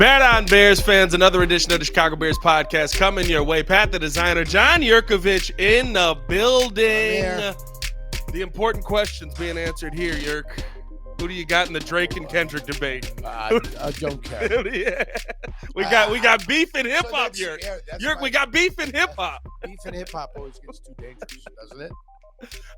Bet on Bears fans, another edition of the Chicago Bears podcast coming your way. Pat the designer, John Jurkovic in the building. The important questions being answered here, Jurk. Who do you got in the Drake and Kendrick debate? I don't care. Yeah. We got beef in hip hop, Jurk. Jurk, we got beef in hip hop. Beef in hip hop always gets too dangerous, doesn't it?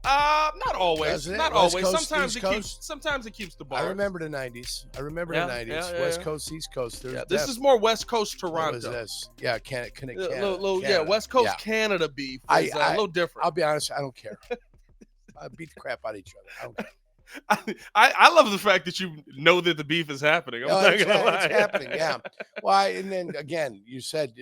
Not always. Not West always. Coast, Sometimes it keeps the bar. I remember the 90s. West Coast, East Coast. This is more West Coast Toronto. What is this? Yeah, Canada. Yeah, West Coast Canada beef is a little different. I'll be honest, I don't care. I beat the crap out of each other. I don't care. I love the fact that you know that the beef is happening. It's happening, yeah. Why? And then again, you said,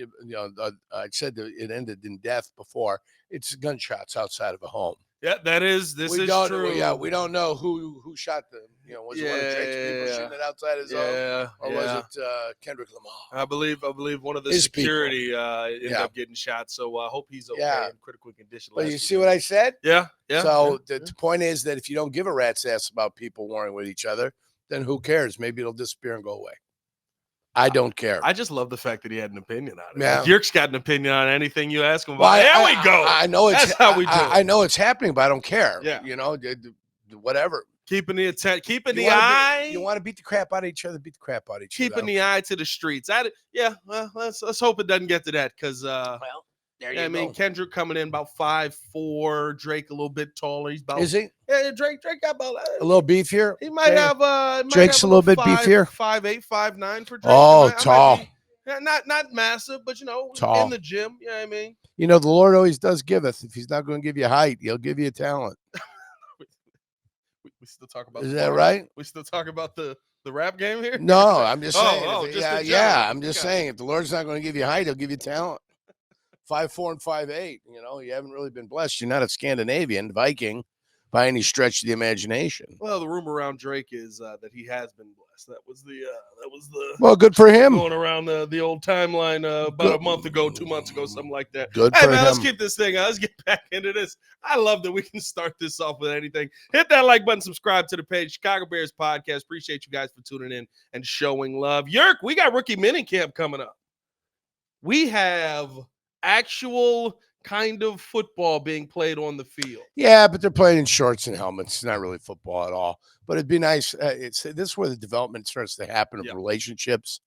I said that it ended in death before. It's gunshots outside of a home. Yeah, this is true. Yeah, we don't know who shot them. Was it one of Drake's people shooting it outside his home? Or was it Kendrick Lamar? I believe one of the security ended up getting shot. So I hope he's okay in critical condition. But you see what I said? Yeah. So the point is that if you don't give a rat's ass about people warring with each other, then who cares? Maybe it'll disappear and go away. I don't care. I just love the fact that he had an opinion on it. Yeah. Jurk's got an opinion on anything you ask him about. There we go. I know it's That's how we do it. I know it's happening, but I don't care. Yeah. Whatever. Keeping the eye. You want to beat the crap out of each other, beat the crap out of each other. Keeping the eye to the streets. Let's hope it doesn't get to that because there you go. I mean, Kendrick coming in about 5'4", Drake a little bit taller. He's about Is he? Yeah, Drake got about a little beefier. He might have Drake's a little bit beefier. 5'8", 5'9" for Drake. Oh, tall. Not massive, but tall. In the gym. You know what I mean? The Lord always does giveth. If he's not going to give you height, he'll give you talent. We still talk about. Is that right? We still talk about the rap game here. No, I'm just saying. I'm just saying. If the Lord's not going to give you height, he'll give you talent. 5'4" and 5'8". You haven't really been blessed. You're not a Scandinavian Viking by any stretch of the imagination. Well, the rumor around Drake is that he has been blessed. That was the well, good for him. Going around the old timeline about a month ago, 2 months ago, something like that. Good for him. Let's keep this thing on. Let's get back into this. I love that we can start this off with anything. Hit that like button, subscribe to the page, Chicago Bears Podcast. Appreciate you guys for tuning in and showing love. Jurk, we got rookie minicamp coming up. We have actual kind of football being played on the field. Yeah, but they're playing in shorts and helmets. It's not really football at all. But it'd be nice. This is where the development starts to happen of relationships.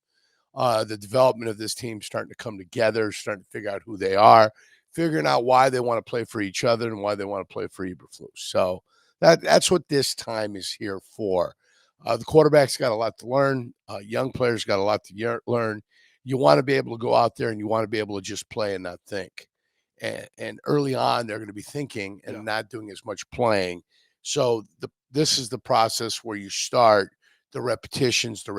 The development of this team starting to come together, starting to figure out who they are, figuring out why they want to play for each other and why they want to play for Eberflus. So that's what this time is here for. The quarterback's got a lot to learn. Young players got a lot to learn. You want to be able to go out there and you want to be able to just play and not think. And early on, they're going to be thinking and not doing as much playing. So this is the process where you start the repetitions, the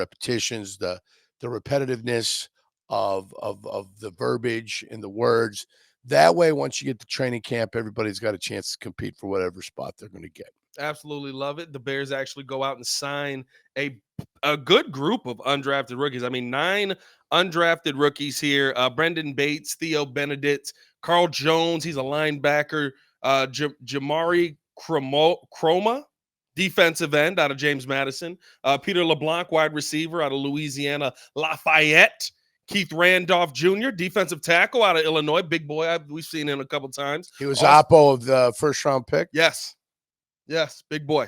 repetitiveness of the verbiage and the words. That way, once you get to training camp, everybody's got a chance to compete for whatever spot they're going to get. Absolutely love it. The Bears actually go out and sign a good group of undrafted rookies. I mean, 9 undrafted rookies here. Brendan Bates, Theo Benedict, Carl Jones, he's a linebacker. Jamari Chroma, defensive end out of James Madison. Peter LeBlanc, wide receiver out of Louisiana Lafayette. Keith Randolph Jr., defensive tackle out of Illinois. Big boy. We've seen him a couple times. He was Oppo of the first-round pick? Yes, big boy.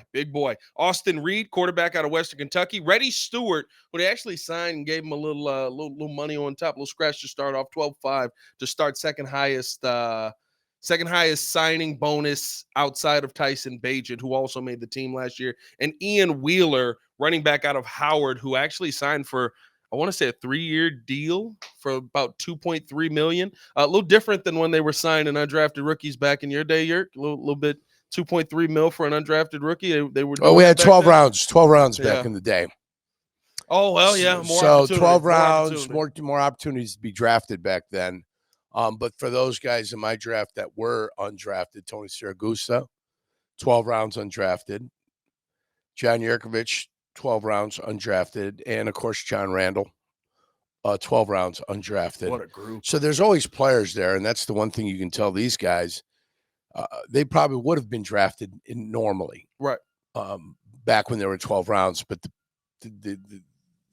Austin Reed, quarterback out of Western Kentucky. Reddy Stewart, who they actually signed and gave him a little money on top, a little scratch to start off, 12-5 to start second highest signing bonus outside of Tyson Bagent, who also made the team last year. And Ian Wheeler, running back out of Howard, who actually signed for, I want to say, a 3-year deal for about $2.3 million. A little different than when they were signing undrafted rookies back in your day, Jurk. A little bit. 2.3 mil for an undrafted rookie. They were. We had 12 rounds back in the day. Oh well, yeah. So 12 rounds, more opportunities to be drafted back then. But for those guys in my draft that were undrafted, Tony Siragusa, 12 rounds undrafted. John Jurkovic, 12 rounds undrafted, and of course John Randall, 12 rounds undrafted. What a group! So there's always players there, and that's the one thing you can tell these guys. They probably would have been drafted normally, right? Back when there were 12 rounds, but the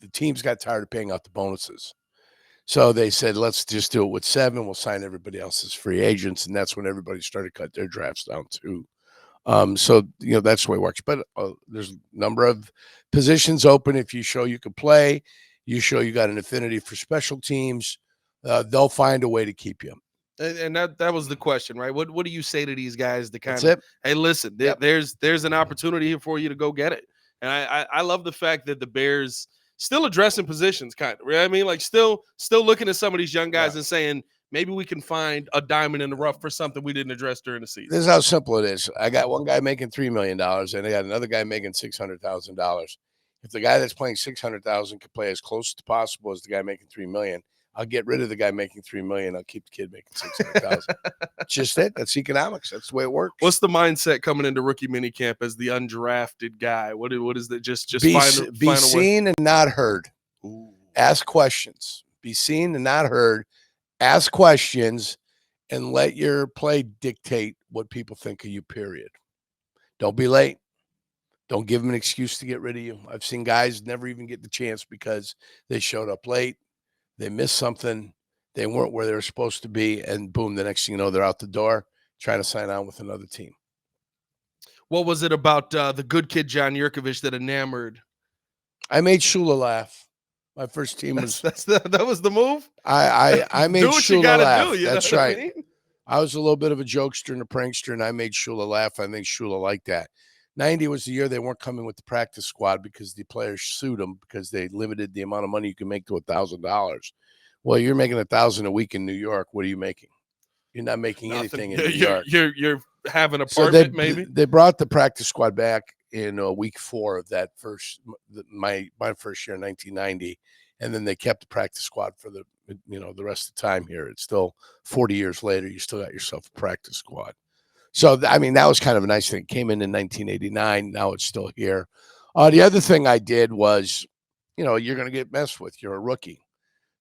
the teams got tired of paying out the bonuses. So they said, let's just do it with 7. We'll sign everybody else as free agents. And that's when everybody started cut their drafts down too. So, that's the way it works. But there's a number of positions open. If you show you can play, you show you got an affinity for special teams, they'll find a way to keep you. And that was the question, right? What do you say to these guys to kind That's of, it. hey, listen, Yep. there's an opportunity here for you to go get it. And I love the fact that the Bears still addressing positions, kind of, right? I mean, like still looking at some of these young guys and saying, maybe we can find a diamond in the rough for something we didn't address during the season. This is how simple it is. I got one guy making $3 million, and I got another guy making $600,000. If the guy that's playing $600,000 can play as close as possible as the guy making $3 million, I'll get rid of the guy making $3 million. I'll keep the kid making $600,000. Just it. That's economics. That's the way it works. What's the mindset coming into rookie minicamp as the undrafted guy? What is that? Just be find seen and not heard. Ooh. Ask questions. Be seen and not heard. Ask questions and let your play dictate what people think of you, period. Don't be late. Don't give them an excuse to get rid of you. I've seen guys never even get the chance because they showed up late. They missed something. They weren't where they were supposed to be. And boom, the next thing you know, they're out the door trying to sign on with another team. What was it about the good kid John Jurkovic that enamored? I made Shula laugh. My first team was that was the move. I made Shula laugh. Do, that's right. I mean? I was a little bit of a jokester and a prankster, and I made Shula laugh. I think Shula liked that. 90 was the year they weren't coming with the practice squad because the players sued them because they limited the amount of money you can make to $1,000. Well, you're making $1,000 a week in New York. What are you making? You're not making anything in New York. You're having an apartment, maybe. They brought the practice squad back in week 4 of that my first year in 1990, and then they kept the practice squad for the rest of the time here. It's still 40 years later. You still got yourself a practice squad. So, I mean, that was kind of a nice thing. It came in 1989. Now it's still here. The other thing I did was, you're going to get messed with. You're a rookie.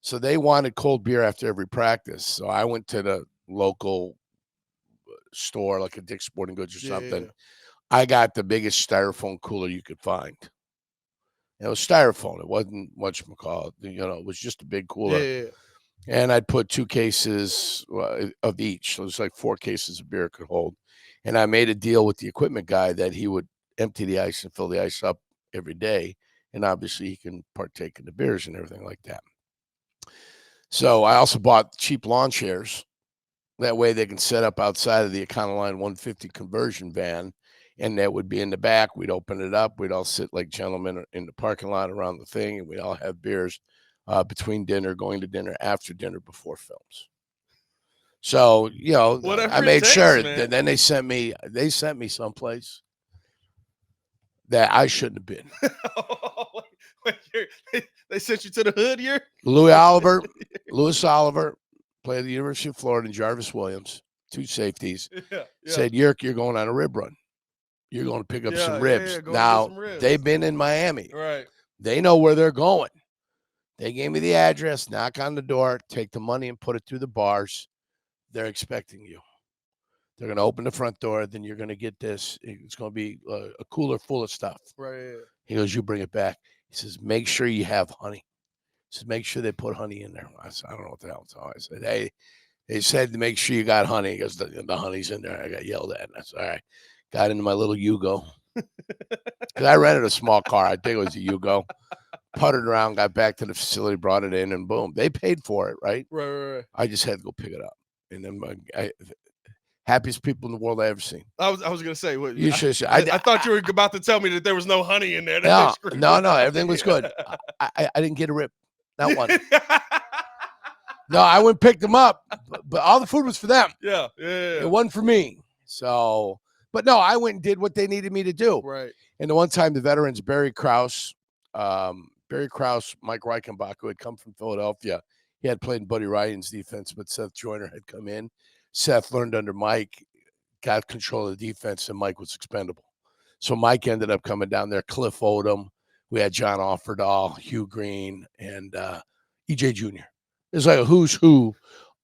So they wanted cold beer after every practice. So I went to the local store, like a Dick's Sporting Goods or something. Yeah. I got the biggest styrofoam cooler you could find. It was styrofoam. It wasn't whatchamacallit. It was just a big cooler. Yeah. And I'd put 2 cases of each. So it was like 4 cases of beer it could hold. And I made a deal with the equipment guy that he would empty the ice and fill the ice up every day. And obviously he can partake in the beers and everything like that. So I also bought cheap lawn chairs. That way they can set up outside of the Econoline 150 conversion van. And that would be in the back. We'd open it up. We'd all sit like gentlemen in the parking lot around the thing. And we'd all have beers between dinner, going to dinner, after dinner, before films. So, whatever I made sure that then they sent me someplace that I shouldn't have been. They sent you to the hood here? Louis Oliver played at the University of Florida, and Jarvis Williams, 2 safeties, said, Jurk, you're going on a rib run. You're going to pick up some ribs. Now, they've been in Miami. Right. They know where they're going. They gave me the address, knock on the door, take the money and put it through the bars. They're expecting you. They're going to open the front door. Then you're going to get this. It's going to be a cooler full of stuff. Right. He goes, you bring it back. He says, make sure you have honey. He says, make sure they put honey in there. I said, I don't know what the hell. So I said, hey, they said to make sure you got honey. He goes, the honey's in there. I got yelled at. And I said, all right. Got into my little Yugo. Because I rented a small car. I think it was a Yugo. Puttered around, got back to the facility, brought it in, and boom. They paid for it, right? Right. I just had to go pick it up. And then happiest people in the world I ever seen. I was going to say, I thought you were about to tell me that there was no honey in there. No, everything was good. I didn't get a rip. Not one. No, I went and picked them up, but all the food was for them. Yeah. It wasn't for me. So, but no, I went and did what they needed me to do. Right. And the one time the veterans, Barry Krause, Mike Reichenbach, who had come from Philadelphia, he had played in Buddy Ryan's defense, but Seth Joyner had come in. Seth learned under Mike, got control of the defense, and Mike was expendable. So Mike ended up coming down there. Cliff Odom. We had John Offerdahl, Hugh Green, and E.J. Jr. It's like a who's who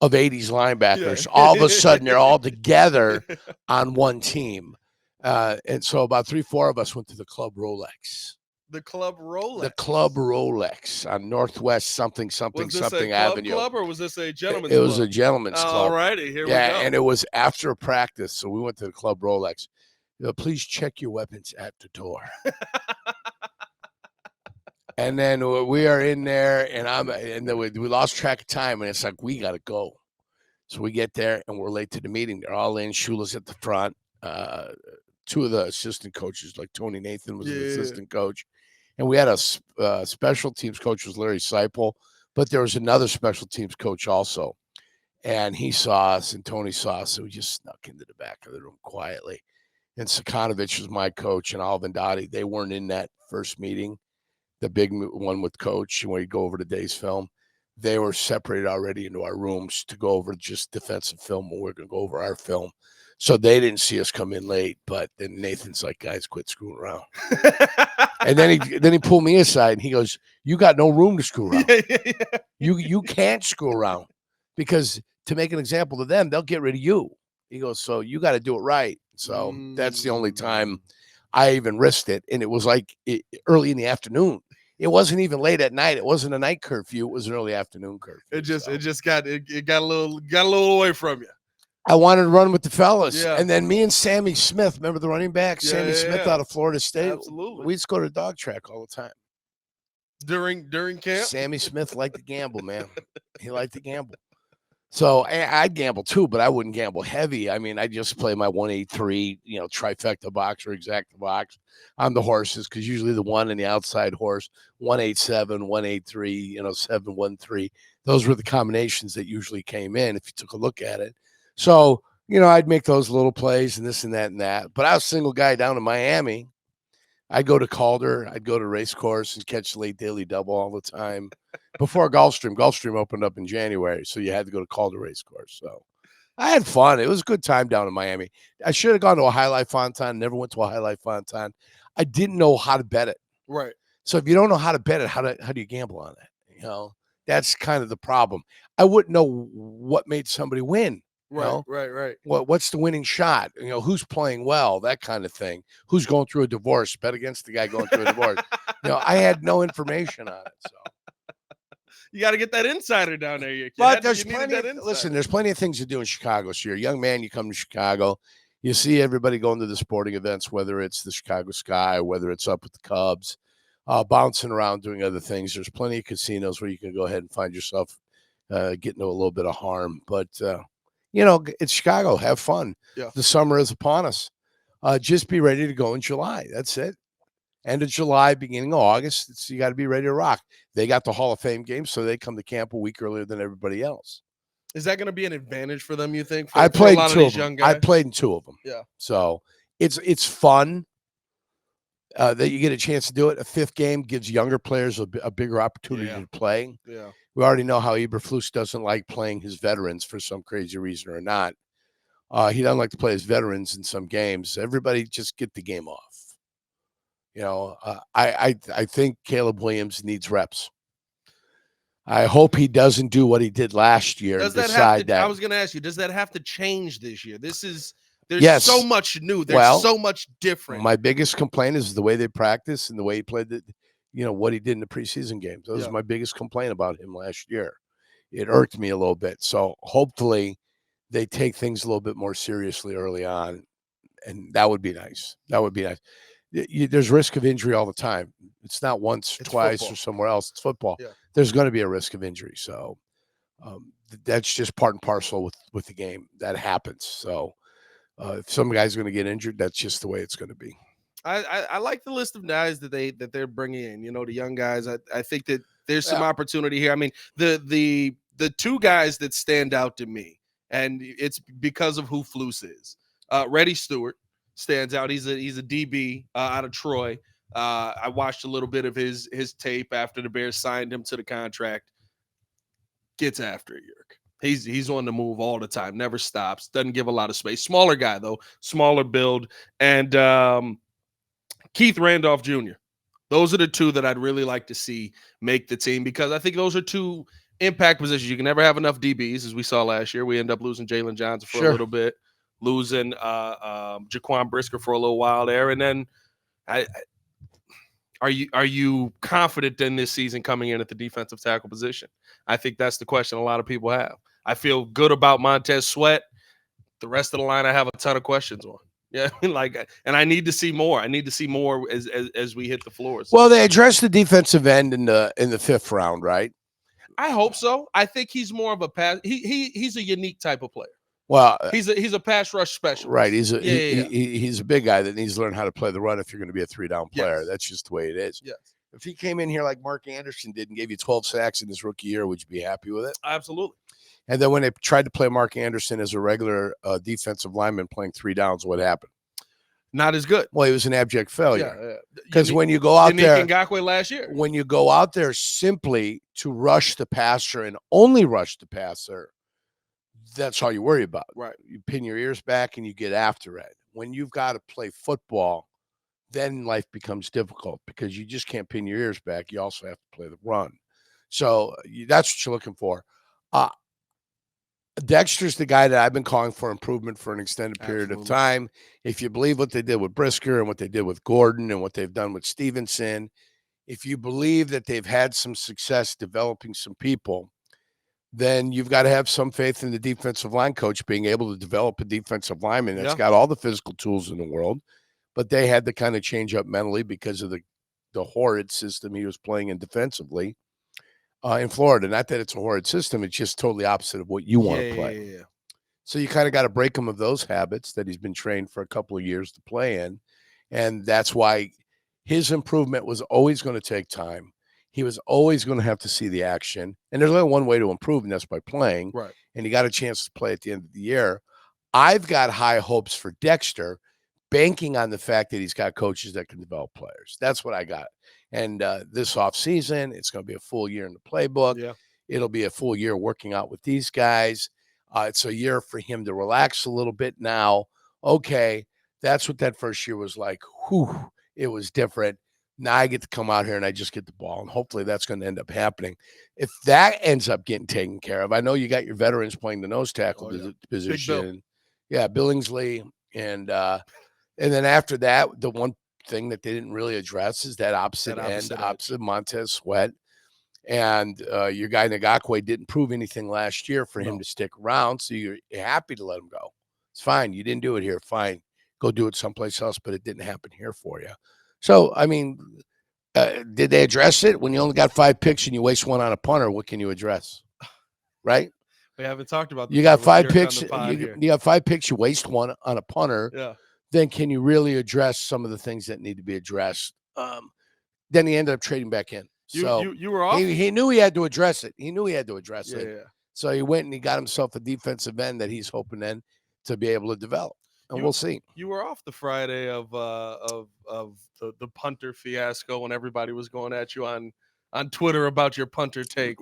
of 80s linebackers. Yeah. All of a sudden, they're all together on one team. And so about 3-4 of us went to the Club Rolex. The Club Rolex. The Club Rolex on Northwest something Was this a Avenue. club or was this a gentleman's It was club? a gentleman's club. All righty, here we Yeah, go. and it was after practice, so we went to the Club Rolex. Please check your weapons at the door. And then we are in there, and then we lost track of time, and it's like we got to go. So we get there, and we're late to the meeting. They're all in. Shula's at the front. Two of the assistant coaches, like Tony Nathan, was an assistant coach, and we had a special teams coach, was Larry Seipel, but there was another special teams coach also, and he saw us, and Tony saw us, so we just snuck into the back of the room quietly. And Sakanovich was my coach, and Alvin Dottie. They weren't in that first meeting, the big one with coach, when we go over today's film. They were separated already into our rooms to go over just defensive film, and we're going to go over our film. So they didn't see us come in late, but then Nathan's like, guys, quit screwing around. And then he pulled me aside, and he goes, you got no room to screw around. You can't screw around, because to make an example of them, they'll get rid of you. He goes, so you got to do it right. So that's the only time I even risked it. And it was like early in the afternoon. It wasn't even late at night. It wasn't a night curfew. It was an early afternoon curfew. It got a little away from you. I wanted to run with the fellas. Yeah. And then me and Sammy Smith, remember the running back? Sammy Smith out of Florida State. Absolutely. We'd go to the dog track all the time. During camp? Sammy Smith liked to gamble, man. He liked to gamble. So I'd gamble too, but I wouldn't gamble heavy. I mean, I just play my 183, trifecta box or exacta box on the horses, because usually the one and the outside horse, 187, 183, 713. Those were the combinations that usually came in if you took a look at it. So, I'd make those little plays and this and that and that. But I was a single guy down in Miami. I'd go to Calder. I'd go to race course and catch the late daily double all the time. Before Gulfstream. Gulfstream opened up in January, so you had to go to Calder race course. So I had fun. It was a good time down in Miami. I should have gone to a High Life Fontaine. Never went to a High Life Fontaine. I didn't know how to bet it. Right. So if you don't know how to bet it, how do you gamble on it? That's kind of the problem. I wouldn't know what made somebody win. Right. What's the winning shot? Who's playing well, that kind of thing. Who's going through a divorce? Bet against the guy going through a divorce. I had no information on it. So you got to get that insider down there. But there's plenty of things to do in Chicago. So you're a young man, you come to Chicago, you see everybody going to the sporting events, whether it's the Chicago Sky, whether it's up with the Cubs, bouncing around doing other things. There's plenty of casinos where you can go ahead and find yourself getting into a little bit of harm. But it's Chicago. Have fun. Yeah. The summer is upon us. Just be ready to go in July. That's it. End of July, beginning of August. You got to be ready to rock. They got the Hall of Fame game, so they come to camp a week earlier than everybody else. Is that going to be an advantage for them, you think? I played a lot of these young guys? I played in two of them. Yeah. So it's fun that you get a chance to do it. A fifth game gives younger players a bigger opportunity to play. Yeah. We already know how Eberflus doesn't like playing his veterans for some crazy reason or not. He doesn't like to play his veterans in some games. Everybody just get the game off. I think Caleb Williams needs reps. I hope he doesn't do what he did last year. Does that have to, I was going to ask you, does that have to change this year? There's so much new. There's so much different. My biggest complaint is the way they practice and the way he played it. What he did in the preseason games. That was my biggest complaint about him last year. It irked me a little bit. So hopefully they take things a little bit more seriously early on. And that would be nice. There's risk of injury all the time. It's not once, twice, football. Or somewhere else. It's football. Yeah. There's going to be a risk of injury. So that's just part and parcel with the game. That happens. So if some guy's going to get injured, that's just the way it's going to be. I like the list of guys that they're bringing in. The young guys. I think that there's some opportunity here. I mean, the two guys that stand out to me, and it's because of who Flus is. Reddy Stewart stands out. He's a DB out of Troy. I watched a little bit of his tape after the Bears signed him to the contract. Gets after it, Jurk. He's on the move all the time. Never stops. Doesn't give a lot of space. Smaller guy though. Smaller build. And Keith Randolph Jr. Those are the two that I'd really like to see make the team, because I think those are two impact positions. You can never have enough DBs, as we saw last year. We end up losing Jalen Johnson for a little bit, losing Jaquan Brisker for a little while there, and then Are you confident in this season coming in at the defensive tackle position? I think that's the question a lot of people have. I feel good about Montez Sweat. The rest of the line, I have a ton of questions on. Yeah, and I need to see more. I need to see more as we hit the floors. Well, they addressed the defensive end in the 5th round, right? I hope so. I think he's more of a pass. He's a unique type of player. Well, he's a pass rush specialist. Right. He's a big guy that needs to learn how to play the run if you're going to be a 3-down player. Yes. That's just the way it is. Yes. If he came in here like Mark Anderson did and gave you 12 sacks in his rookie year, would you be happy with it? Absolutely. And then when they tried to play Mark Anderson as a regular defensive lineman playing 3 downs, what happened? Not as good. Well, he was an abject failure. Yeah. Because when you go out there, Ngakwe last year, when you go out there simply to rush the passer and only rush the passer, that's all you worry about. Right. You pin your ears back and you get after it. When you've got to play football, then life becomes difficult because you just can't pin your ears back. You also have to play the run. So that's what you're looking for. Dexter's the guy that I've been calling for improvement for an extended period of time. If you believe what they did with Brisker and what they did with Gordon and what they've done with Stevenson, if you believe that they've had some success developing some people, then you've got to have some faith in the defensive line coach being able to develop a defensive lineman that's got all the physical tools in the world, but they had to kind of change up mentally because of the horrid system he was playing in defensively in Florida. Not that it's a horrid system. It's just totally opposite of what you want to play. Yeah. So you kind of got to break him of those habits that he's been trained for a couple of years to play in. And that's why his improvement was always going to take time. He was always going to have to see the action. And there's only one way to improve, and that's by playing. Right. And he got a chance to play at the end of the year. I've got high hopes for Dexter, banking on the fact that he's got coaches that can develop players. That's what I got. And this offseason, it's going to be a full year in the playbook. Yeah. It'll be a full year working out with these guys. It's a year for him to relax a little bit now. Okay, that's what that first year was like. Whew, it was different. Now I get to come out here and I just get the ball, and hopefully that's going to end up happening. If that ends up getting taken care of, I know you got your veterans playing the nose tackle position. Yeah, Billingsley. And then after that, the one thing that they didn't really address is that opposite Montez Sweat. And your guy Ngakwe didn't prove anything last year for him to stick around, so you're happy to let him go. It's fine. You didn't do it here. Fine. Go do it someplace else, but it didn't happen here for you. So, I mean, did they address it? When you only got 5 picks and you waste one on a punter, what can you address? Right? We haven't talked about that. You got 5 picks. You got 5 picks. You waste one on a punter. Yeah. Then can you really address some of the things that need to be addressed? Then he ended up trading back in. So you were off. He knew he had to address it. He knew he had to address it. Yeah. So he went and he got himself a defensive end that he's hoping then to be able to develop. And we'll see. You were off the Friday of the punter fiasco when everybody was going at you on Twitter about your punter take.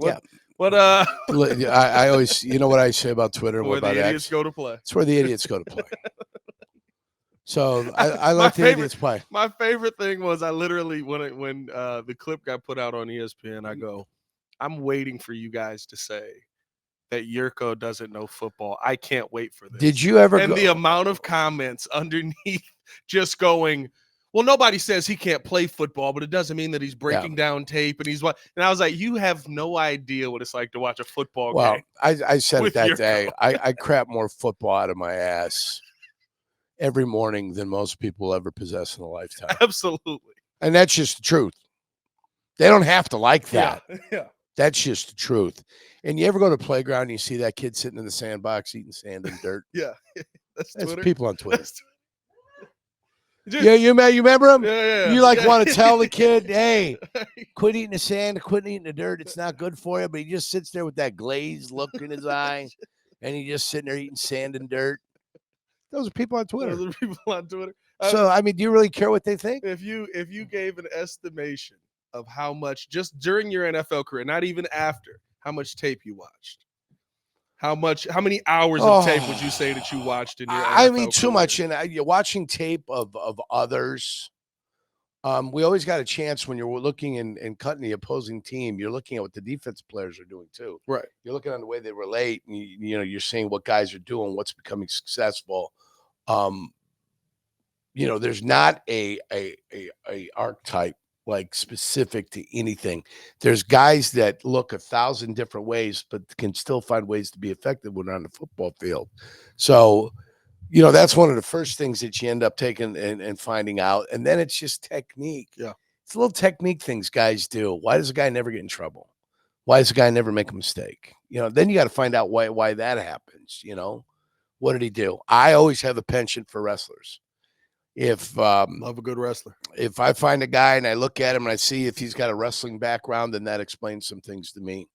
I always, you know what I say about Twitter? Where the idiots go to play. It's where the idiots go to play. So I like the idiots play. My favorite thing was I literally when the clip got put out on ESPN, I go, I'm waiting for you guys to say that Jurko doesn't know football. I can't wait for this. Did you ever? And the amount of comments underneath just going, well, nobody says he can't play football, but it doesn't mean that he's breaking down tape and he's what. And I was like, you have no idea what it's like to watch a football game. Well, I said it that Jurko. day. I crap more football out of my ass every morning than most people ever possess in a lifetime. Absolutely. And that's just the truth. They don't have to like that. Yeah. That's just the truth. And you ever go to the playground and you see that kid sitting in the sandbox eating sand and dirt? Yeah. That's people on Twitter. Just, you remember him? Yeah. You want to tell the kid, hey, quit eating the sand, quit eating the dirt. It's not good for you. But he just sits there with that glazed look in his eye, and he just sitting there eating sand and dirt. Those are people on Twitter. So, I mean, do you really care what they think? If you gave an estimation of how much just during your NFL career, not even after, how much tape you watched, how many hours of tape would you say that you watched in your NFL career? Too much. And you're watching tape of others. We always got a chance when you're looking and cutting the opposing team. You're looking at what the defense players are doing too. Right. You're looking on the way they relate, and you're seeing what guys are doing, what's becoming successful. There's not a archetype like specific to anything. There's guys that look 1,000 different ways, but can still find ways to be effective when on the football field. So, that's one of the first things that you end up taking and finding out. And then it's just technique. Yeah. It's little technique things guys do. Why does a guy never get in trouble? Why does a guy never make a mistake? Then you got to find out why that happens. What did he do? I always have a penchant for wrestlers. If Love a good wrestler. If I find a guy and I look at him and I see if he's got a wrestling background, then that explains some things to me.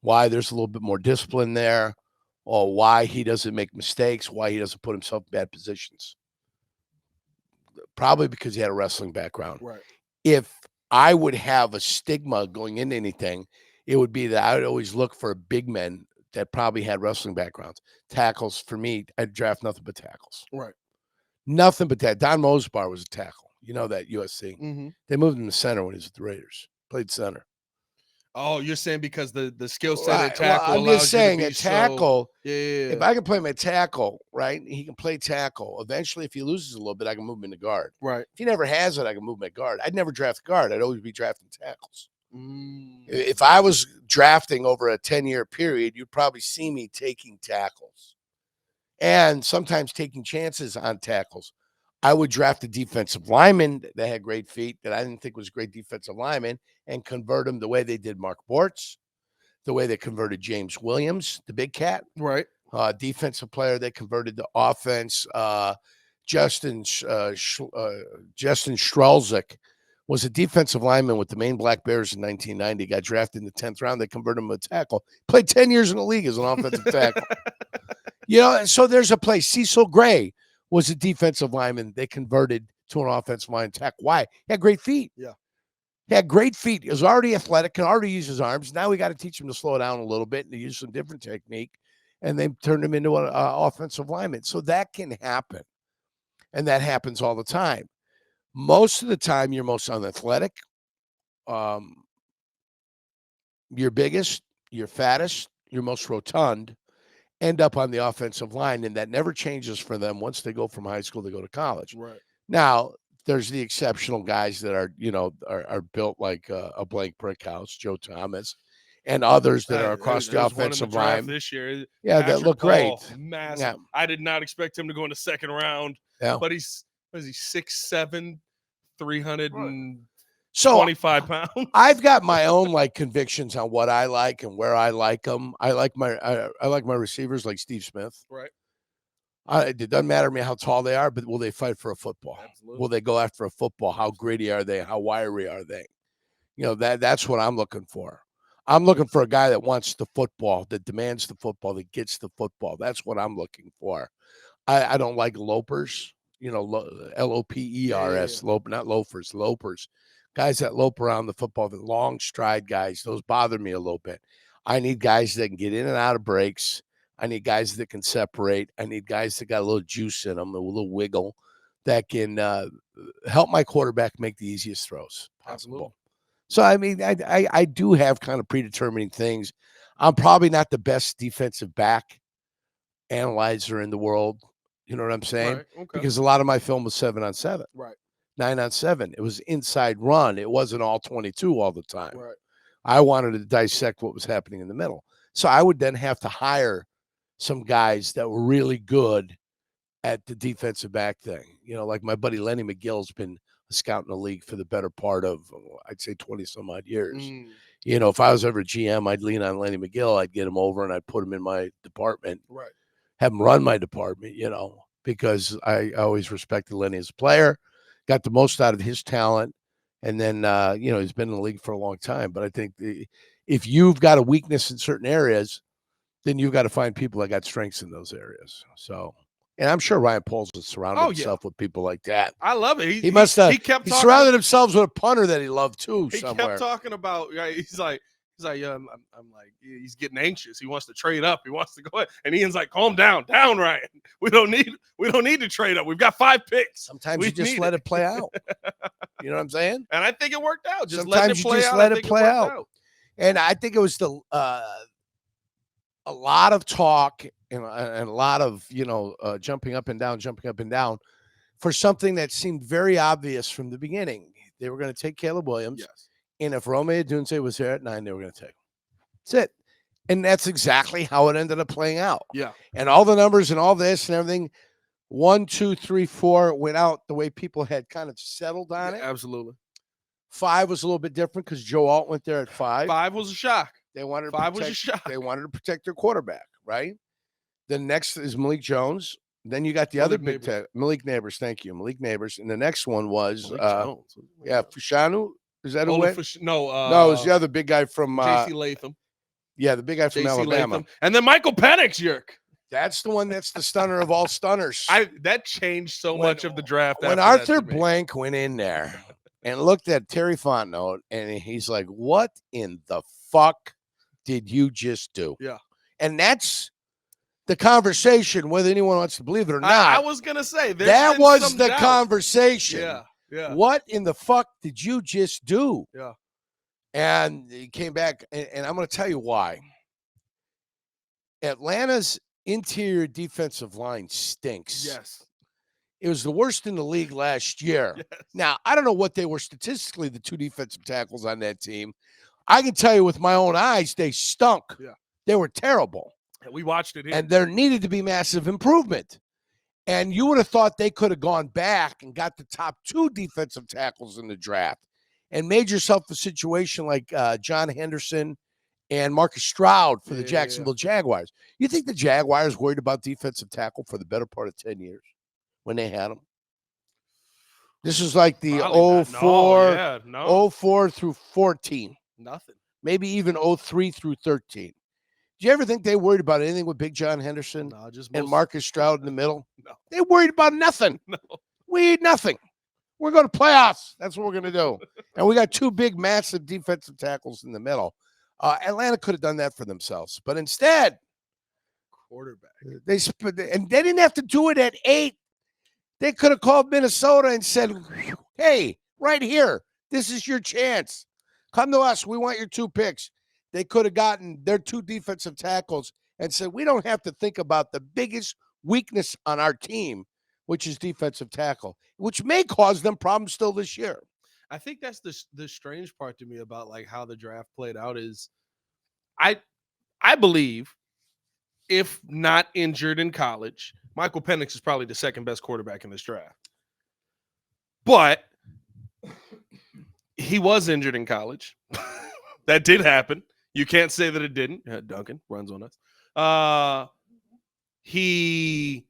Why there's a little bit more discipline there, or why he doesn't make mistakes, why he doesn't put himself in bad positions. Probably because he had a wrestling background. Right. If I would have a stigma going into anything, it would be that I would always look for big men that probably had wrestling backgrounds. Tackles, for me, I'd draft nothing but tackles. Right. Nothing but that. Don Mosbar was a tackle. You know that, USC. Mm-hmm. They moved him to center when he was at the Raiders. Played center. Oh, you're saying because the skill set at tackle I'm allows just saying you to at be tackle, so, yeah. if I can play him at tackle, right, he can play tackle. Eventually, if he loses a little bit, I can move him into guard. Right. If he never has it, I can move him at guard. I'd never draft guard. I'd always be drafting tackles. If I was drafting over a 10-year period, you'd probably see me taking tackles and sometimes taking chances on tackles. I would draft a defensive lineman that had great feet that I didn't think was a great defensive lineman and convert him the way they did Mark Bortz, the way they converted James Williams, the big cat. Right. Defensive player they converted to offense. Justin Strelzik was a defensive lineman with the Maine Black Bears in 1990. Got drafted in the 10th round. They converted him to a tackle. Played 10 years in the league as an offensive tackle. And so there's a place. Cecil Gray was a defensive lineman they converted to an offensive line tackle. Why? He had great feet. Yeah. He had great feet. He was already athletic, can already use his arms. Now we got to teach him to slow down a little bit and to use some different technique. And they turned him into an offensive lineman. So that can happen. And that happens all the time. Most of the time, you're most unathletic. You're biggest, you're fattest, you're most rotund, end up on the offensive line. And that never changes for them once they go from high school to go to college. Right. Now, there's the exceptional guys that are built like a blank brick house, Joe Thomas, and others that are across the offensive line this year. Yeah, that look great. Massive. Yeah. I did not expect him to go in the second round. Yeah. But he's 6'7", 325 pounds. I've got my own convictions on what I like and where I like them. I like my receivers like Steve Smith. Right. It doesn't matter to me how tall they are, but will they fight for a football? Absolutely. Will they go after a football? How gritty are they? How wiry are they? That's what I'm looking for. I'm looking for a guy that wants the football, that demands the football, that gets the football. That's what I'm looking for. I don't like lopers, Lopers, not loafers, lopers. Guys that lope around the football, the long stride guys, those bother me a little bit. I need guys that can get in and out of breaks. I need guys that can separate. I need guys that got a little juice in them, a little wiggle, that can help my quarterback make the easiest throws possible. So, I mean, I do have kind of predetermining things. I'm probably not the best defensive back analyzer in the world. You know what I'm saying? Right. Okay. Because a lot of my film was 7-on-7. Right. 9-on-7. It was inside run. It wasn't all 22 all the time. Right. I wanted to dissect what was happening in the middle. So I would then have to hire some guys that were really good at the defensive back thing. Like my buddy Lenny McGill's been a scout in the league for the better part of, I'd say, 20 some odd years. If I was ever GM, I'd lean on Lenny McGill. I'd get him over and I'd put him in my department. Right. Have him run my department, because I always respected Lenny as a player, got the most out of his talent. And then, he's been in the league for a long time. But I think if you've got a weakness in certain areas, then you've got to find people that got strengths in those areas. So, and I'm sure Ryan Poles has surrounded himself with people like that. I love it. He must have. He surrounded himself with a punter that he loved too. He kept talking about. He's like, I'm like, he's getting anxious. He wants to trade up. He wants to go ahead. And Ian's like, calm down, Ryan. We don't need to trade up. We've got 5 picks. Sometimes you just let it play out. You know what I'm saying? And I think it worked out. Sometimes you just let it play out. And I think it was a lot of talk and a lot of jumping up and down for something that seemed very obvious from the beginning. they were going to take Caleb Williams. Yes. And if Rome Odunze was there at 9, they were going to take him. That's it. And that's exactly how it ended up playing out. Yeah. And all the numbers and all this and everything, 1, 2, 3, 4 went out the way people had kind of settled on it. Absolutely. 5 was a little bit different because Joe Alt went there at 5. 5 was a shock. They wanted to 5 protect, was a shock. They wanted to protect their quarterback, right? The next is Malik Jones. Then you got the other big Malik Neighbors. Thank you, Malik Neighbors. And the next one was Fushanu. Is that who went? No, it was the other big guy from J.C. Latham. Yeah, the big guy from Alabama. Latham. And then Michael Penix, Yerk. That's the one that's the stunner of all stunners. That changed so much of the draft. When Arthur Blank went in there and looked at Terry Fontenot, and he's like, what in the fuck did you just do? Yeah. And that's the conversation, whether anyone wants to believe it or not. I was going to say. That was the conversation. Yeah. Yeah. What in the fuck did you just do? Yeah. And he came back, and I'm going to tell you why. Atlanta's interior defensive line stinks. Yes. It was the worst in the league last year. Yes. Now, I don't know what they were statistically, the 2 defensive tackles on that team. I can tell you with my own eyes, they stunk. Yeah. They were terrible. We watched it here. And there needed to be massive improvement. And you would have thought they could have gone back and got the top 2 defensive tackles in the draft and made yourself a situation like John Henderson and Marcus Stroud for the Jacksonville Jaguars. You think the Jaguars worried about defensive tackle for the better part of 10 years when they had them? This is like the 04 through 14. Nothing. Maybe even 03 through 13. Do you ever think they worried about anything with Big John Henderson and Marcus Stroud in the middle? No. They worried about nothing. No. We need nothing. We're going to playoffs. That's what we're going to do. And we got 2 big, massive defensive tackles in the middle. Atlanta could have done that for themselves. But instead, quarterback. They didn't have to do it at 8. They could have called Minnesota and said, hey, right here, this is your chance. Come to us. We want your 2 picks. They could have gotten their 2 defensive tackles and said, we don't have to think about the biggest weakness on our team, which is defensive tackle, which may cause them problems still this year. I think that's the strange part to me about like how the draft played out is I believe if not injured in college, Michael Penix is probably the second best quarterback in this draft. But he was injured in college. That did happen. You can't say that it didn't. Duncan runs on us. He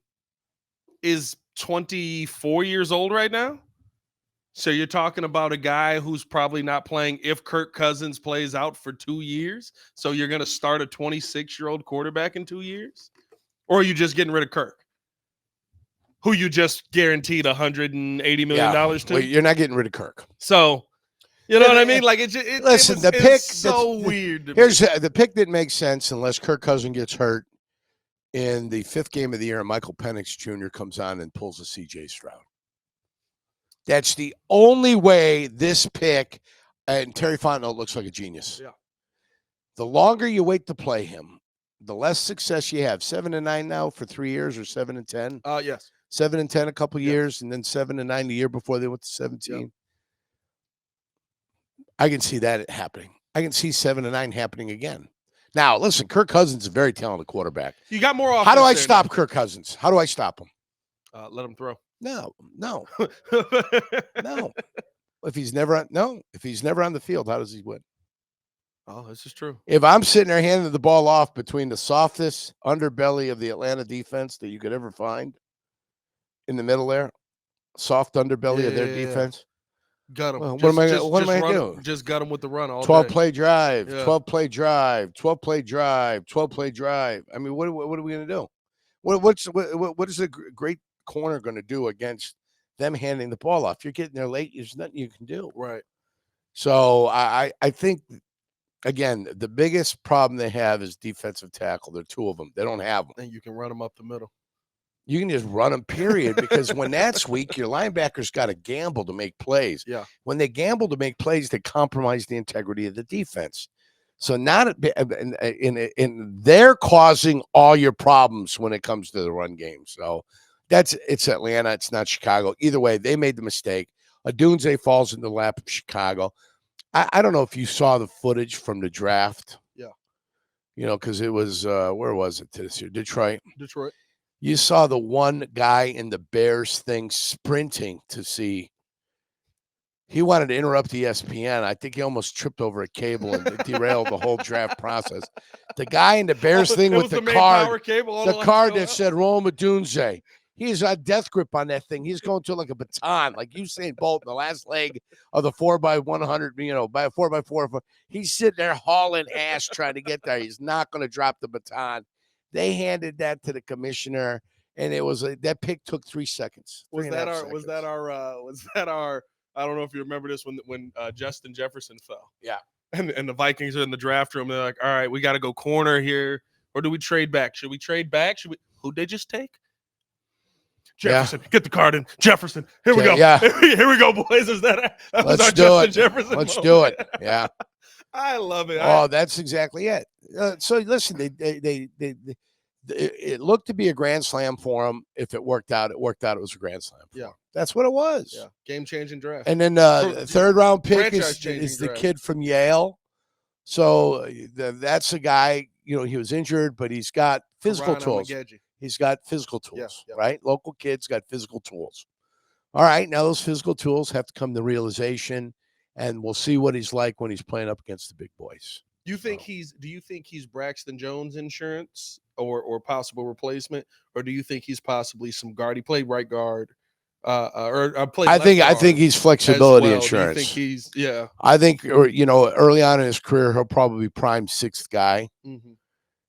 is 24 years old right now. So you're talking about a guy who's probably not playing if Kirk Cousins plays out for 2 years. So you're going to start a 26-year-old quarterback in 2 years? Or are you just getting rid of Kirk, who you just guaranteed $180 million to? Well, you're not getting rid of Kirk. So, you know what I mean? Like listen, the pick it's so weird. Here's the pick didn't make sense unless Kirk Cousins gets hurt in the 5th game of the year and Michael Penix Jr. comes on and pulls a CJ Stroud. That's the only way this pick, and Terry Fontenot looks like a genius. Yeah. The longer you wait to play him, the less success you have. 7-9 now for 3 years, or 7-10. Yes. 7-10 a couple years, and then 7-9 the year before they went to 17. Yep. I can see that happening. I can see 7-9 happening again. Now, listen, Kirk Cousins is a very talented quarterback. You got more offense. How do I stop Kirk Cousins? How do I stop him? Let him throw. No. If he's never on the field, how does he win? Oh, this is true. If I'm sitting there handing the ball off between the softest underbelly of the Atlanta defense that you could ever find in the middle there, soft underbelly of their defense. Got him. Well, what am I going to do? Just got him with the run all 12-play drive, 12-play drive, 12-play drive, 12-play drive. I mean, what are we going to do? What is a great corner going to do against them handing the ball off? You're getting there late. There's nothing you can do. Right. So I think, again, the biggest problem they have is defensive tackle. There are 2 of them. They don't have them. And you can run them up the middle. You can just run them, period, because when that's weak, your linebackers got to gamble to make plays. Yeah. When they gamble to make plays, they compromise the integrity of the defense. So they're causing all your problems when it comes to the run game. So it's Atlanta. It's not Chicago. Either way, they made the mistake. Odunze falls in the lap of Chicago. I don't know if you saw the footage from the draft. Yeah. Because it was where was it this year? Detroit. Detroit. You saw the one guy in the Bears thing sprinting to see. He wanted to interrupt ESPN. I think he almost tripped over a cable and derailed the whole draft process. The guy in the Bears thing with the card, the card that said Rome Odunze. He's on death grip on that thing. He's going to like a baton, like Usain Bolt in the last leg of the 4x100, by a 4x4. He's sitting there hauling ass trying to get there. He's not going to drop the baton. They handed that to the commissioner, and it was that pick took 3 seconds. Was that our? I don't know if you remember this when Justin Jefferson fell. Yeah. And the Vikings are in the draft room. They're like, all right, we got to go corner here. Or do we trade back? Should we trade back? Who'd they just take? Jefferson. Yeah. Get the card in. Jefferson. Here we go. Yeah. Here we go, boys. That was our Justin Jefferson Let's moment. do it. Yeah. I love it. Oh, that's exactly it. So listen, it looked to be a grand slam for him. If it worked out, it worked out. It was a grand slam. Yeah. That's what it was. Yeah. Game-changing draft. And then third round pick is the kid from Yale. So that's a guy, he was injured, but he's got physical tools. He's got physical tools, right? Local kid's got physical tools. All right, now those physical tools have to come to realization, and we'll see what he's like when he's playing up against the big boys. Do you think he's Braxton Jones insurance or possible replacement, or do you think he's possibly some guard? He played right guard. I think he's flexibility insurance. Do you think he's I think early on in his career he'll probably be prime sixth guy. Mm-hmm.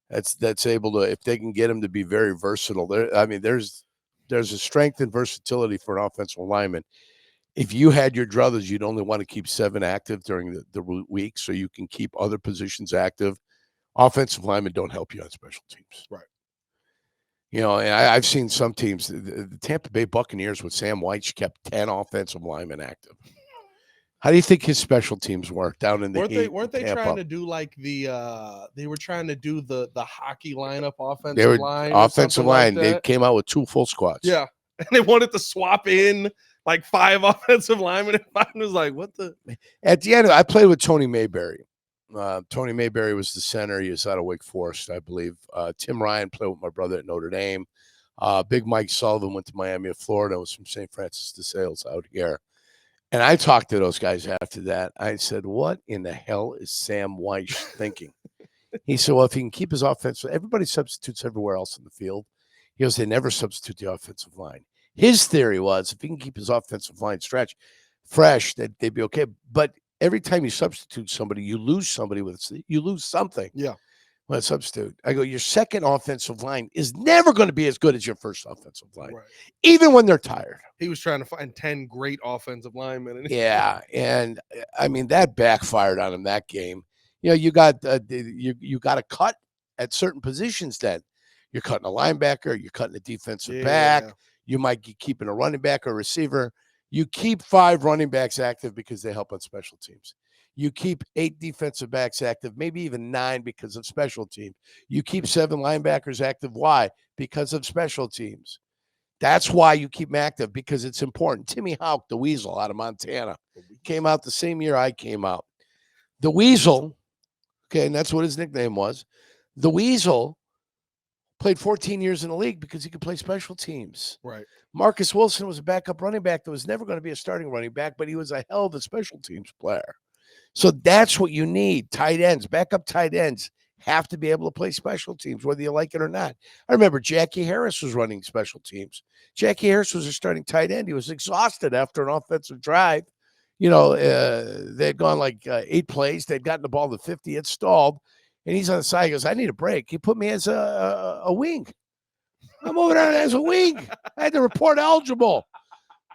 That's able to, if they can get him to be very versatile. There's a strength and versatility for an offensive lineman. If you had your druthers, you'd only want to keep 7 active during the week so you can keep other positions active. Offensive linemen don't help you on special teams. Right. And I've seen some teams, the Tampa Bay Buccaneers with Sam White kept 10 offensive linemen active. How do you think his special teams work down in the heat? Weren't they trying to do like they were trying to do the hockey lineup offensive line? They came out with 2 full squads. Yeah. And they wanted to swap in like 5 offensive linemen. And 5 was like, what the? At the end, I played with Tony Mayberry. Tony Mayberry was the center. He was out of Wake Forest, I believe. Tim Ryan played with my brother at Notre Dame. Big Mike Sullivan went to Miami of Florida. Was from St. Francis de Sales out here. And I talked to those guys after that. I said, what in the hell is Sam White thinking? He said, well, if he can keep his offense, everybody substitutes everywhere else in the field. He goes, they never substitute the offensive line. His theory was if he can keep his offensive line fresh, that they'd be okay. But every time you substitute somebody, you lose somebody you lose something. Yeah. When substitute. I go, your second offensive line is never going to be as good as your first offensive line, right, even when they're tired. He was trying to find 10 great offensive linemen. Yeah, and that backfired on him that game. You got you got to cut at certain positions. Then you're cutting a linebacker, you're cutting a defensive back. You might be keeping a running back or receiver. You keep 5 running backs active because they help on special teams. You keep 8 defensive backs active, maybe even 9 because of special teams. You keep 7 linebackers active. Why? Because of special teams. That's why you keep them active, because it's important. Timmy Houck, the Weasel out of Montana, came out the same year I came out. The Weasel, okay, and that's what his nickname was. The Weasel played 14 years in the league because he could play special teams. Right. Marcus Wilson was a backup running back that was never going to be a starting running back, but he was a hell of a special teams player. So that's what you need. Tight ends, backup tight ends have to be able to play special teams, whether you like it or not. I remember Jackie Harris was running special teams. Jackie Harris was a starting tight end. He was exhausted after an offensive drive. They'd gone like 8 plays. They'd gotten the ball to 50. It stalled. And he's on the side. He goes, I need a break. He put me as a wing. I'm moving on as a wing. I had to report eligible.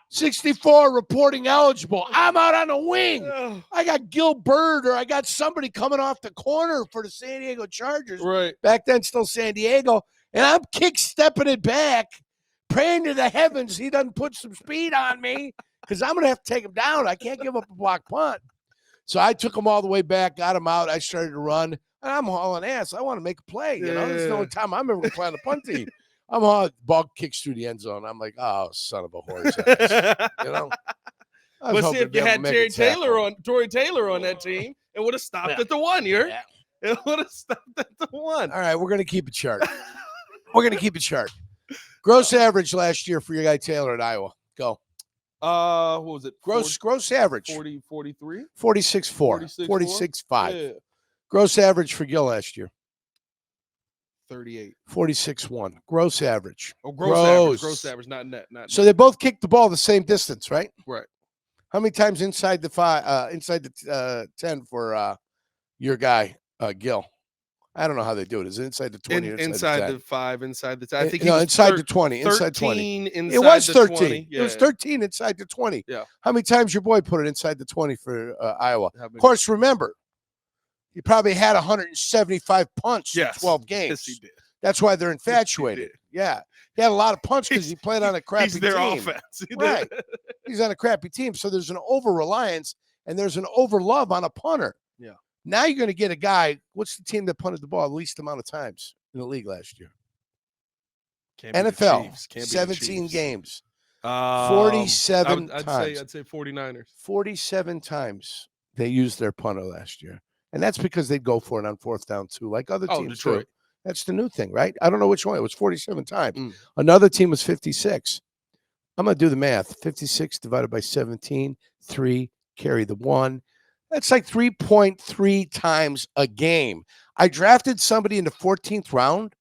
64 reporting eligible. I'm out on a wing. I got Gil Bird, or I got somebody coming off the corner for the San Diego Chargers. Right. Back then, still San Diego. And I'm kick-stepping it back, praying to the heavens he doesn't put some speed on me, because I'm going to have to take him down. I can't give up a block punt. So I took him all the way back, got him out. I started to run. And I'm hauling ass. I want to make a play. This is the only time I'm ever going to play on the punt team. I'm hauling, ball kicks through the end zone. I'm like, oh, son of a horse. I was But see, hoping if you to had make Tory a tackle. Taylor on that team, it would have stopped Yeah. at the 1 year. Yeah. It would have stopped at the 1. All right, we're going to keep it short. We're going to keep it short. Gross average last year for your guy Taylor at Iowa. Go. What was it? Gross average. 43? 46.4. 46.5. Yeah. Gross average for Gill last year. 38. 46.1. Gross average. Oh, gross average, not net. So they both kicked the ball the same distance, right? Right. How many times inside the 10 for your guy Gill? I don't know how they do it. Is it inside the 20 or inside the the 5, inside the 10? I think inside the 20. Inside 13 20. inside It was the 13. 20. Yeah. It was 13 inside the 20. Yeah. How many times your boy put it inside the 20 for Iowa? Of course, remember, he probably had 175 punts in 12 games. Yes, he did. That's why they're infatuated. Yeah. He had a lot of punts because he played on a crappy team. He's their offense. Right. He's on a crappy team. So there's an over-reliance and there's an over-love on a punter. Yeah. Now you're going to get a guy. What's the team that punted the ball the least amount of times in the league last year? NFL. 17 games. 47 times. I'd say 49ers. 47 times they used their punter last year. And that's because they'd go for it on 4th down too, like other teams Detroit. do. That's the new thing, right? I don't know which one. It was 47 times. Another team was 56. I'm going to do the math. 56 divided by 17, 3, carry the 1. That's like 3.3 times a game. I drafted somebody in the 14th round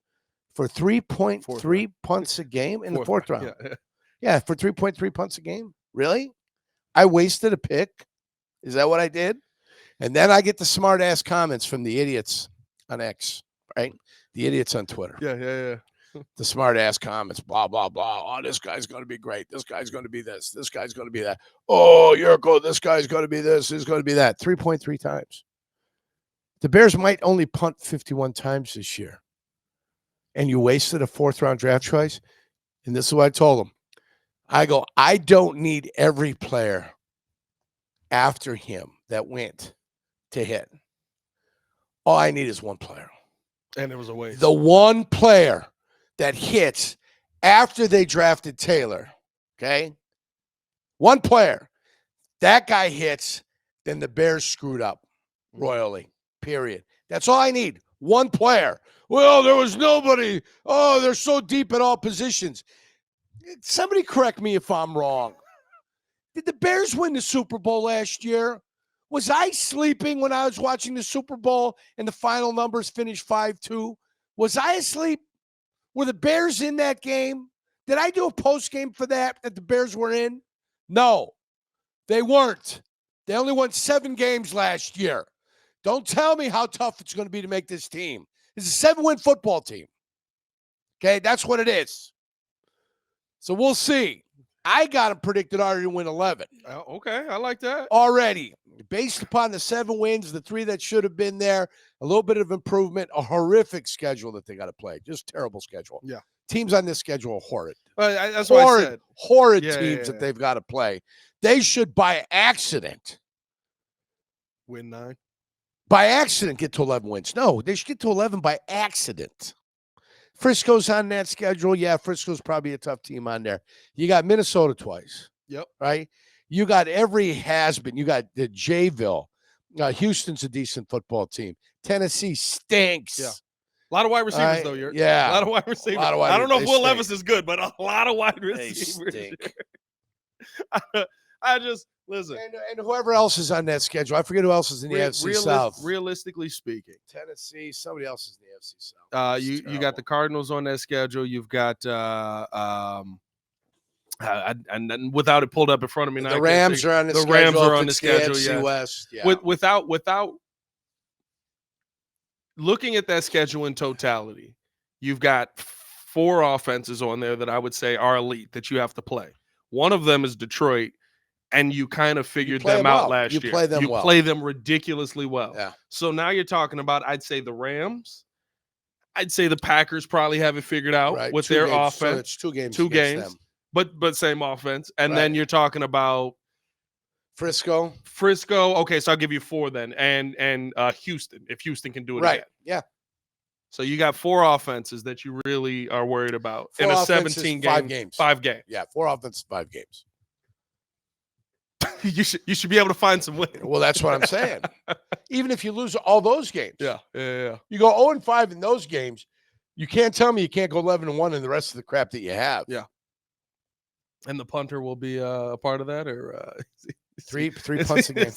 for 3.3 punts a game in the 4th round. Yeah, for 3.3 punts a game. Really? I wasted a pick? Is that what I did? And then I get the smart-ass comments from the idiots on X, right? The idiots on Twitter. Yeah. The smart-ass comments, blah, blah, blah. Oh, this guy's going to be great. This guy's going to be this. This guy's going to be that. Oh, Jurko, this guy's going to be this. This is going to be that. 3.3 times. The Bears might only punt 51 times this year. And you wasted a 4th-round draft choice? And this is what I told them. I go, I don't need every player after him that went to hit. All I need is one player. And it was a waste. The one player that hits after they drafted Taylor, okay? One player. That guy hits, then the Bears screwed up royally, period. That's all I need. One player. Well, there was nobody. Oh, they're so deep at all positions. Somebody correct me if I'm wrong. Did the Bears win the Super Bowl last year? Was I sleeping when I was watching the Super Bowl and the final numbers finished 5-2? Was I asleep? Were the Bears in that game? Did I do a post game for that the Bears were in? No, they weren't. They only won 7 games last year. Don't tell me how tough it's going to be to make this team. It's a 7-win football team. Okay, that's what it is. So we'll see. I got them predicted already to win 11. Okay, I like that. Already. Based upon the 7 wins, the 3 that should have been there, a little bit of improvement, a horrific schedule that they got to play. Just terrible schedule. Yeah. Teams on this schedule are horrid. That's what I said. Horrid teams that they've got to play. They should, by accident, win 9. By accident, get to 11 wins. No, they should get to 11 by accident. Frisco's on that schedule. Yeah, Frisco's probably a tough team on there. You got Minnesota twice. Yep. Right? You got every has-been. You got the Jayville. Houston's a decent football team. Tennessee stinks. Yeah. A lot of wide receivers, though. Yeah. A lot of wide receivers. I don't know if Will Levis is good, but a lot of wide receivers. They stink. I just, listen. And whoever else is on that schedule. I forget who else is in the AFC South. Realistically speaking. Tennessee, somebody else is in the AFC South. You got the Cardinals on that schedule. You've got and without it pulled up in front of me, the Rams are on the schedule. Rams are on the schedule. AFC Yeah. West. Yeah. Without looking at that schedule in totality, you've got 4 offenses on there that I would say are elite that you have to play. One of them is Detroit, and you kind of figured them out last year. You play them ridiculously well. Yeah. So now you're talking about, I'd say the Rams. I'd say the Packers probably have it figured out with their offense. So it's 2 games. 2 games. Them. But same offense. And then you're talking about Frisco. Okay, so I'll give you 4 then. And Houston, if Houston can do it again. Yeah. So you got 4 offenses that you really are worried about in a 17 game. 5 games. 5 games. Yeah, 4 offenses, 5 games. You should be able to find some wins. Well, that's what I'm saying. Even if you lose all those games. Yeah. You go 0-5 in those games, you can't tell me you can't go 11-1 in the rest of the crap that you have. Yeah. And the punter will be a part of that, or three punts a game.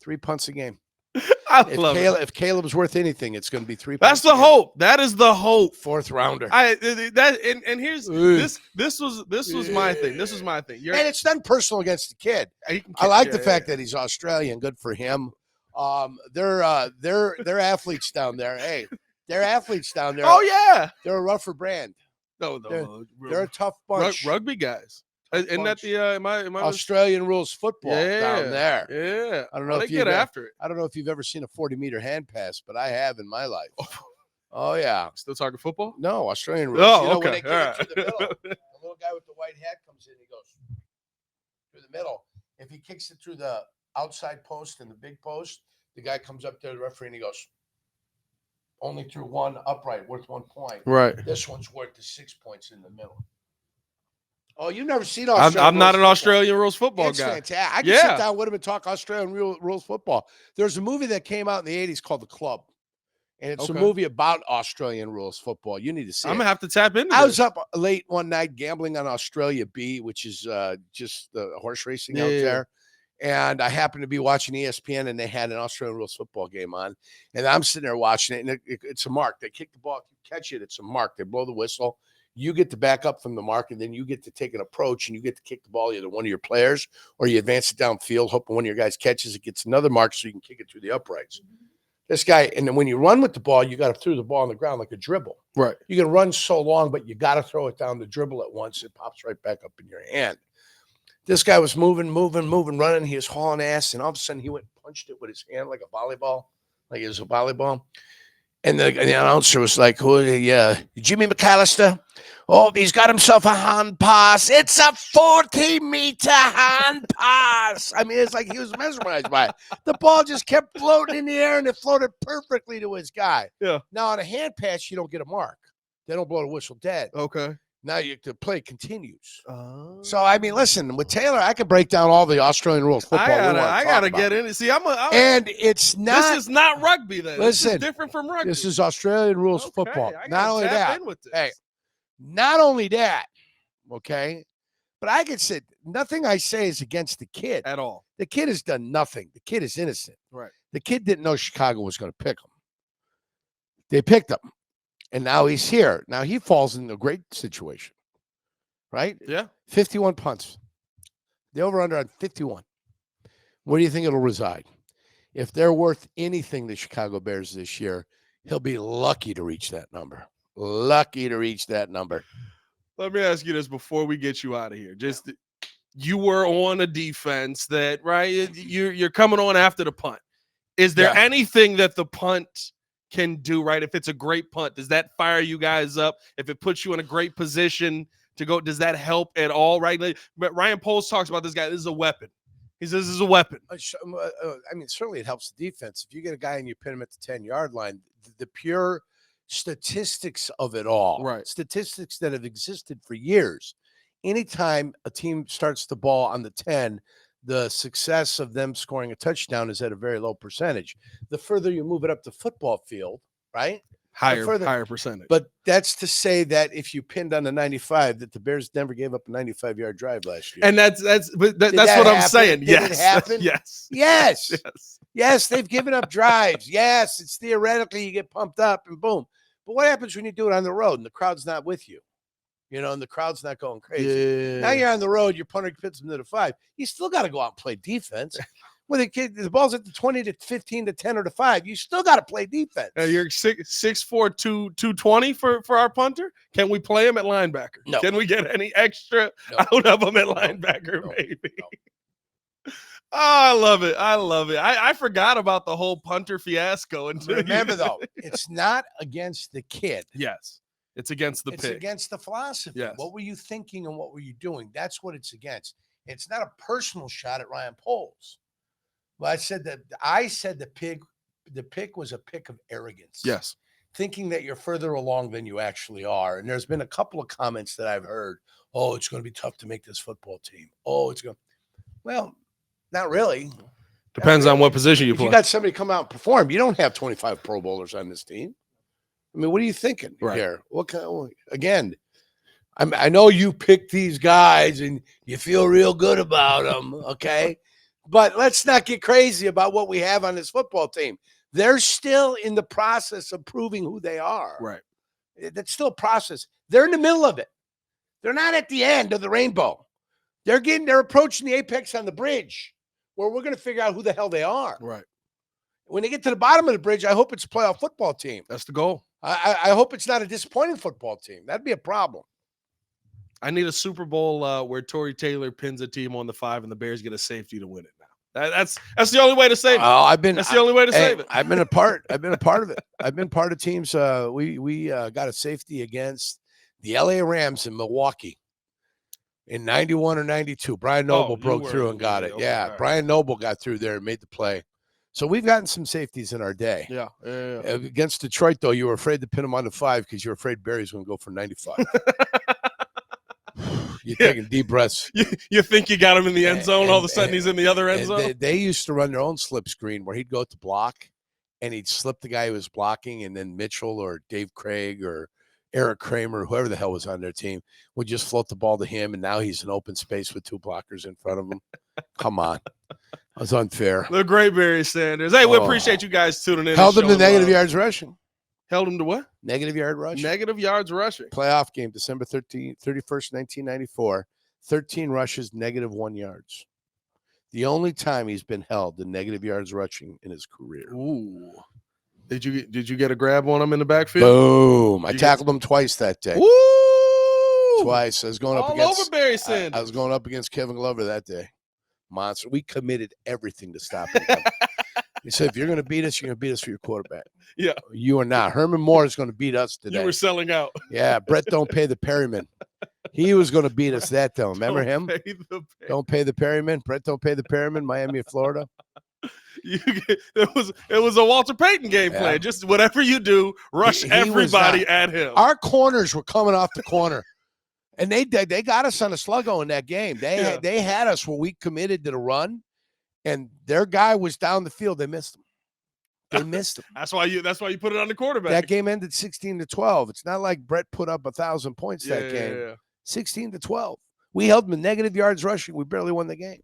3 punts a game. If Caleb's worth anything, it's going to be 3 punts. That's the hope. That is the hope. 4th rounder. And here's this was my thing. This was my thing. And it's nothing personal against the kid. I like the fact that he's Australian. Good for him. They're athletes down there. Hey, they're athletes down there. Oh yeah, they're a rougher brand. No, they're a tough bunch. Rugby guys. Isn't that the am I Australian rules football down there? Yeah, I don't know if you get after it. I don't know if you've ever seen a 40-meter hand pass, but I have in my life. Oh yeah. Still talking football? No, Australian rules. Oh, you know, okay. When they get it to the middle, the little guy with the white hat comes in. He goes through the middle. If he kicks it through the outside post and the big post, the guy comes up to the referee and he goes, only through one upright, worth 1 point. Right. This one's worth the 6 points in the middle. Oh, you've never seen Australian I'm not an Australian rules football it's guy. Fantastic. I can sit down with him and talk Australian rules football. There's a movie that came out in the 80s called The Club. And it's a movie about Australian rules football. You need to see it. I'm going to have to tap into I was up late one night gambling on Australia B, which is just the horse racing out there. And I happened to be watching ESPN, and they had an Australian rules football game on. And I'm sitting there watching it, and it's a mark. They kick the ball. If you catch it, it's a mark. They blow the whistle. You get to back up from the mark, and then you get to take an approach, and you get to kick the ball either one of your players, or you advance it downfield, hoping one of your guys catches it, gets another mark so you can kick it through the uprights. This guy, and then when you run with the ball, you got to throw the ball on the ground like a dribble. Right. You can run so long, but you got to throw it down the dribble at once. It pops right back up in your hand. This guy was moving, running. He was hauling ass, and all of a sudden he went and punched it with his hand like a volleyball, like it was a volleyball. And the announcer was like, "Oh, yeah, Jimmy McAllister. Oh, he's got himself a hand pass. It's a 40-meter hand pass." I mean, it's like he was mesmerized by it. The ball just kept floating in the air, and it floated perfectly to his guy. Yeah. Now, on a hand pass, you don't get a mark. They don't blow the whistle dead. Okay. Now the play continues. So I mean, listen, with Taylor, I could break down all the Australian rules football. I gotta get in. See, and it's not. This is not rugby. Then listen, this is different from rugby. This is Australian rules football. Not only that. Hey, not only that. Okay, but I could say nothing I say is against the kid at all. The kid has done nothing. The kid is innocent. Right. The kid didn't know Chicago was going to pick him. They picked him. And now he's here. Now he falls in a great situation, right? Yeah. 51 punts. The over-under on 51. Where do you think it'll reside? If they're worth anything, the Chicago Bears this year, he'll be lucky to reach that number. Lucky to reach that number. Let me ask you this before we get you out of here. Just you were on a defense that, right? You're coming on after the punt. Is there anything that the punt can do, right? If it's a great punt, does that fire you guys up? If it puts you in a great position to go, does that help at all, right? But Ryan Poles talks about this guy. This is a weapon. He says this is a weapon. I mean, certainly it helps the defense. If you get a guy and you pin him at the 10-yard line, the pure statistics of it all, right? Statistics that have existed for years. Anytime a team starts the ball on the 10, the success of them scoring a touchdown is at a very low percentage. The further you move it up the football field, right? Higher percentage. But that's to say that if you pinned on the 95, that the Bears never gave up a 95-yard drive last year. And that's what I'm saying. Did it happen? Yes. Yes, they've given up drives. Yes, it's theoretically you get pumped up and boom. But what happens when you do it on the road and the crowd's not with you? You know, and the crowd's not going crazy. Yeah. Now you're on the road, your punter pits them to the 5. You still got to go out and play defense. When the ball's at the 20 to 15 to 10 or to 5, you still got to play defense. You're 6'4", 220 for our punter. Can we play him at linebacker? No. Can we get any extra out of him at linebacker? Maybe. No. Oh, I love it. I forgot about the whole punter fiasco. Remember, though, it's not against the kid. Yes. It's against the It's pig. against the philosophy. Yes. What were you thinking and what were you doing? That's what it's against. It's not a personal shot at Ryan Poles. Well, I said the pick was a pick of arrogance. Yes. Thinking that you're further along than you actually are. And there's been a couple of comments that I've heard. Oh, it's going to be tough to make this football team. Oh, it's going. Well, not really. Depends on what position you If play. you got somebody come out and perform, you don't have 25 Pro Bowlers on this team. I mean, what are you thinking here? What kind again? I know you picked these guys and you feel real good about them, okay? But let's not get crazy about what we have on this football team. They're still in the process of proving who they are. Right. That's still a process. They're in the middle of it. They're not at the end of the rainbow. They're approaching the apex on the bridge where we're going to figure out who the hell they are. Right. When they get to the bottom of the bridge, I hope it's a playoff football team. That's the goal. I hope it's not a disappointing football team. That'd be a problem. I need a Super Bowl where Torrey Taylor pins a team on the 5 and the Bears get a safety to win it now. That's the only way to save it. That's the only way to save it. I've been a part of it. I've been part of teams. We got a safety against the LA Rams in Milwaukee in 91 or 92. Brian Noble broke through and got it. Okay, yeah, right. Brian Noble got through there and made the play. So we've gotten some safeties in our day. Yeah. Against Detroit, though, you were afraid to pin him on the 5 because you were afraid Barry's going to go for 95. You're taking deep breaths. You think you got him in the end zone, all of a sudden he's in the other end zone? They used to run their own slip screen where he'd go to block, and he'd slip the guy who was blocking, and then Mitchell or Dave Craig or Eric Kramer, whoever the hell was on their team, would just float the ball to him, and now he's in open space with 2 blockers in front of him. Come on. That was unfair. The great Barry Sanders. Hey, we appreciate you guys tuning in. Held him to negative yards rushing. Held him to what? Negative yard rushing. Negative yards rushing. Playoff game, December 31st, 1994. 13 rushes, -1 yards. The only time he's been held to negative yards rushing in his career. Ooh. Did you get a grab on him in the backfield? Boom. I tackled him twice that day. Ooh. Twice. I was going up against over Barry Sanders. I was going up against Kevin Glover that day. Monster. We committed everything to stop him. He said, if you're going to beat us, you're going to beat us for your quarterback. Yeah. You are not. Herman Moore is going to beat us today. You were selling out. Yeah. Brett Don't Pay the Perryman. He was going to beat us that day. Remember him? Don't Pay the Perryman. Brett Don't Pay the Perryman, Miami, Florida. It was a Walter Payton game plan. Just whatever you do, rush everybody at him. Our corners were coming off the corner. And they got us on a sluggo in that game. They had us where we committed to the run, and their guy was down the field. They missed him. That's why you put it on the quarterback. That game ended 16-12. It's not like Brett put up 1,000 points that game. Yeah. 16-12. We held them in negative yards rushing. We barely won the game.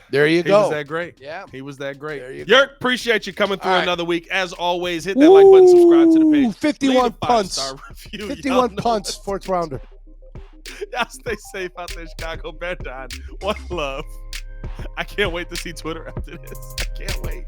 There you go. He was that great. Yeah. He was that great. There you go. Yerk, appreciate you coming through another week. As always, hit that like button, subscribe to the page. 51 punts. 51 punts, 4th rounder. Y'all stay safe out there, Chicago. Bear down. One love. I can't wait to see Twitter after this. I can't wait.